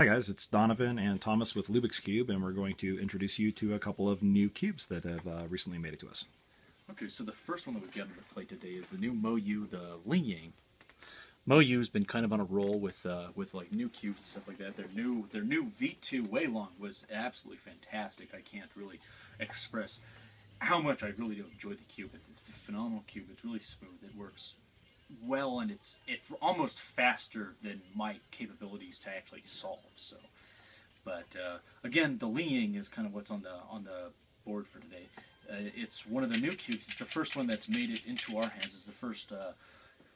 Hi guys, it's Donovan and Thomas with Lubix Cube, and we're going to introduce you to a couple of new cubes that have recently made it to us. Okay, so the first one that we've got on the plate today is the new MoYu, the LiYing. MoYu's been kind of on a roll with like new cubes and stuff like that. Their new V2 WeiLong was absolutely fantastic. I can't really express how much I really do enjoy the cube. It's a phenomenal cube. It's really smooth. It works well, and it's almost faster than my capabilities to actually solve. So, but again, the LiYing is kind of what's on the board for today. It's one of the new cubes. It's the first one that's made it into our hands. It's the first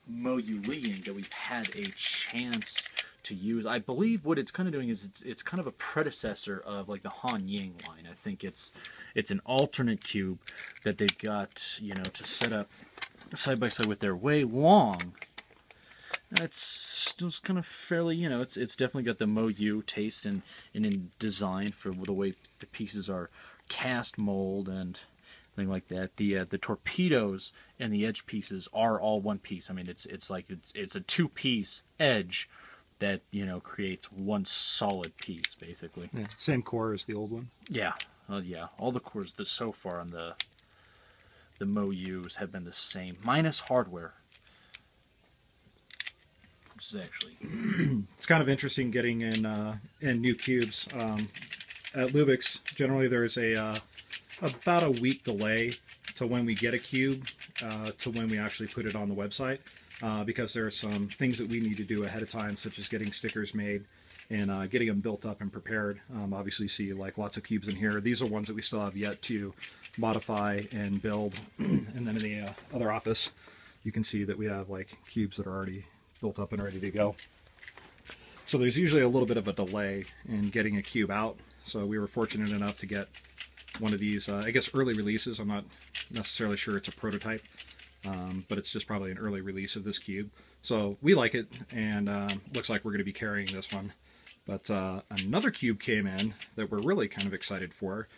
MoYu LiYing that we've had a chance to use. I believe what it's kind of doing is it's kind of a predecessor of like the Ying line. I think it's an alternate cube that they've got, you know, to set up side by side with their WeiLong. It's still kind of fairly, you know, it's definitely got the MoYu taste and in design for the way the pieces are cast mold and thing like that. The torpedoes and the edge pieces are all one piece. I mean, it's like it's a two-piece edge that, you know, creates one solid piece basically. Yeah, same core as the old one. Yeah, yeah. All the cores so far on the MoYus have been the same, minus hardware. Which is actually it's kind of interesting getting in new cubes. At Lubix, generally there's about a week delay to when we get a cube to when we actually put it on the website, because there are some things that we need to do ahead of time, such as getting stickers made and getting them built up and prepared. Obviously you see like lots of cubes in here. These are ones that we still have yet to modify and build. And then in the other office you can see that we have like cubes that are already built up and ready to go. So there's usually a little bit of a delay in getting a cube out. So we were fortunate enough to get one of these, I guess, early releases. I'm not necessarily sure it's a prototype, but it's just probably an early release of this cube. So we like it, and looks like we're going to be carrying this one. But another cube came in that we're really kind of excited for,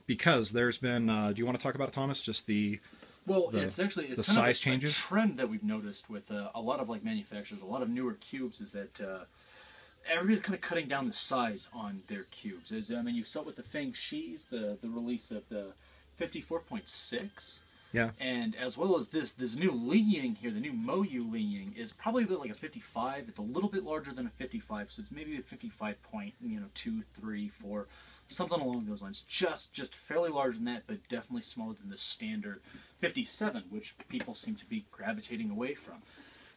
because there's been, do you want to talk about it, Thomas? Just it's kind size of changes? A trend that we've noticed with a lot of like manufacturers, a lot of newer cubes, is that everybody's kind of cutting down the size on their cubes. I mean, you saw it with the Feng Shi's, the release of the 54.6. Yeah. And as well as this new LiYing here, the new MoYu LiYing, is probably a bit like a 55. It's a little bit larger than a 55, so it's maybe a 55.2, 3, 4, something along those lines. Just fairly larger than that, but definitely smaller than the standard 57, which people seem to be gravitating away from.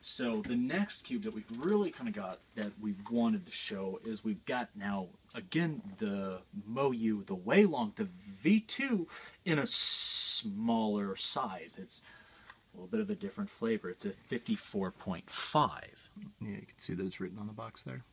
So the next cube that we've really kind of got that we wanted to show is we've got now, again, the MoYu, the WeiLong, the V2 in a smaller size. It's a little bit of a different flavor. It's a 54.5. yeah, you can see that it's written on the box there.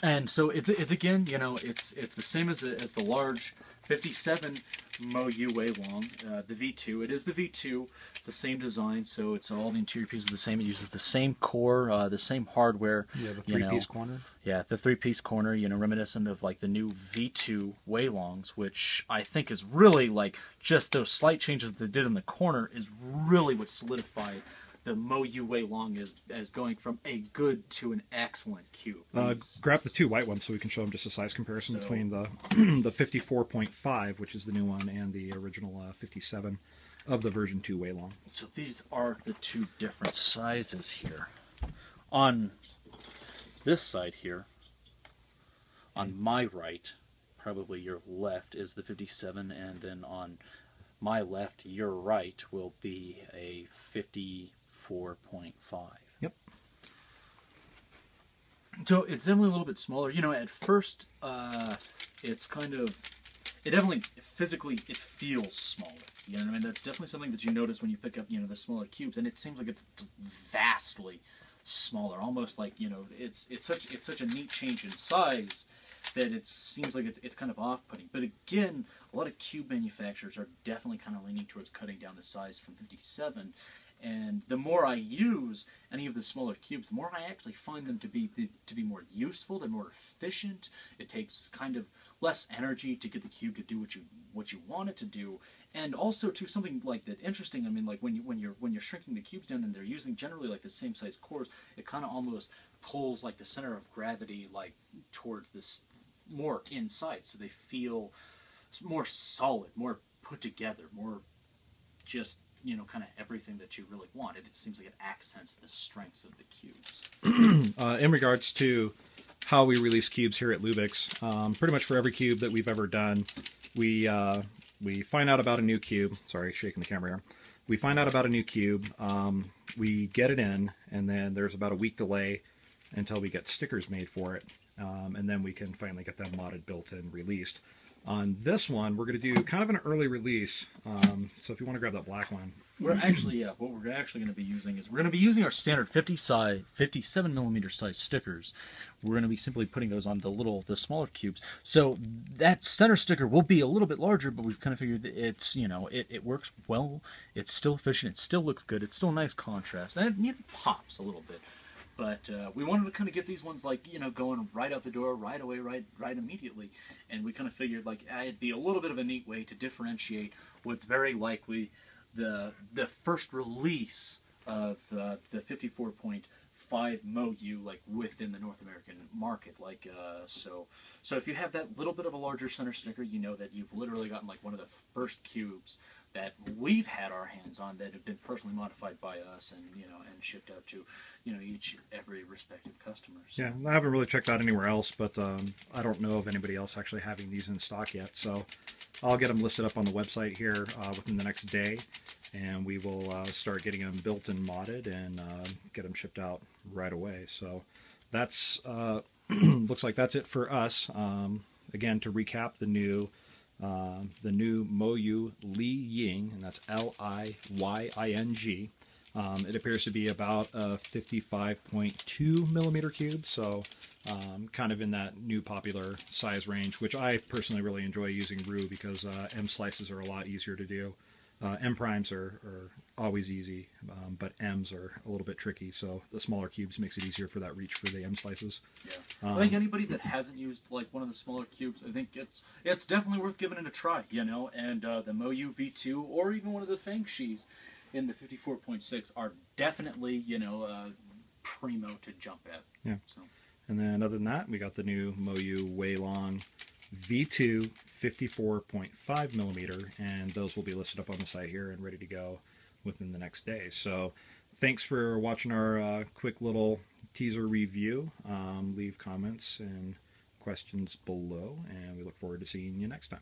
And so it's again, you know, it's the same as the large 57 MoYu WeiLong, the V2. It is the V2, it's the same design, so it's all the interior pieces the same. It uses the same core, the same hardware. Yeah, the three-piece corner. Yeah, the three-piece corner, you know, reminiscent of like the new V2 WeiLongs, which I think is really like just those slight changes that they did in the corner is really what solidified the MoYu WeiLong as going from a good to an excellent cube. Grab the two white ones so we can show them just a size comparison between the the 54.5, which is the new one, and the original 57 of the version 2 WeiLong. So these are the two different sizes here. On this side here, on my right, probably your left, is the 57, and then on my left, your right, will be a 54.5. Yep. So it's definitely a little bit smaller. You know, at first, it's kind of, it definitely, physically, it feels smaller. You know what I mean? That's definitely something that you notice when you pick up, you know, the smaller cubes, and it seems like it's vastly smaller. Almost like, you know, it's such a neat change in size that it seems like it's kind of off-putting. But again, a lot of cube manufacturers are definitely kind of leaning towards cutting down the size from 57. And the more I use any of the smaller cubes, the more I actually find them to be more useful. They're more efficient. It takes kind of less energy to get the cube to do what you want it to do. And also, too, something like that interesting. I mean, like when you're shrinking the cubes down and they're using generally like the same size cores, it kind of almost pulls like the center of gravity like towards this more inside, so they feel more solid, more put together, more just, you know, kind of everything that you really want. It seems like it accents the strengths of the cubes. In regards to how we release cubes here at Lubix, pretty much for every cube that we've ever done, we find out about a new cube. Sorry, shaking the camera here. We find out about a new cube, we get it in, and then there's about a week delay until we get stickers made for it, and then we can finally get them modded, built, and released. On this one, we're going to do kind of an early release, so if you want to grab that black one. We're actually, what we're actually going to be using is, we're going to be using our standard 57mm size stickers. We're going to be simply putting those on the smaller cubes. So that center sticker will be a little bit larger, but we've kind of figured that it's, you know, it works well. It's still efficient. It still looks good. It's still a nice contrast. And it pops a little bit. But we wanted to kind of get these ones, like, you know, going right out the door, right away, right immediately. And we kind of figured, like, it'd be a little bit of a neat way to differentiate what's very likely the first release of the 54.5 MoYu, like, within the North American market. Like, so if you have that little bit of a larger center sticker, you know that you've literally gotten, like, one of the first cubes that we've had our hands on that have been personally modified by us, and, you know, and shipped out to, you know, every respective customer. So. Yeah, I haven't really checked out anywhere else, but I don't know of anybody else actually having these in stock yet. So I'll get them listed up on the website here within the next day, and we will start getting them built and modded and get them shipped out right away. So that's looks like that's it for us. Again, to recap, the new MoYu LiYing, and that's LiYing. It appears to be about a 55.2 millimeter cube, so kind of in that new popular size range, which I personally really enjoy using RU because M slices are a lot easier to do. M primes are always easy, but M's are a little bit tricky, so the smaller cubes makes it easier for that reach for the M slices. Yeah, I think anybody that hasn't used like one of the smaller cubes, I think it's definitely worth giving it a try, you know. And the MoYu V2 or even one of the Fengshis in the 54.6 are definitely, you know, primo to jump at. Yeah. So. And then other than that, we got the new MoYu WeiLong V2 54.5 millimeter, and those will be listed up on the site here and ready to go within the next day. So thanks for watching our quick little teaser review. Leave comments and questions below, and we look forward to seeing you next time.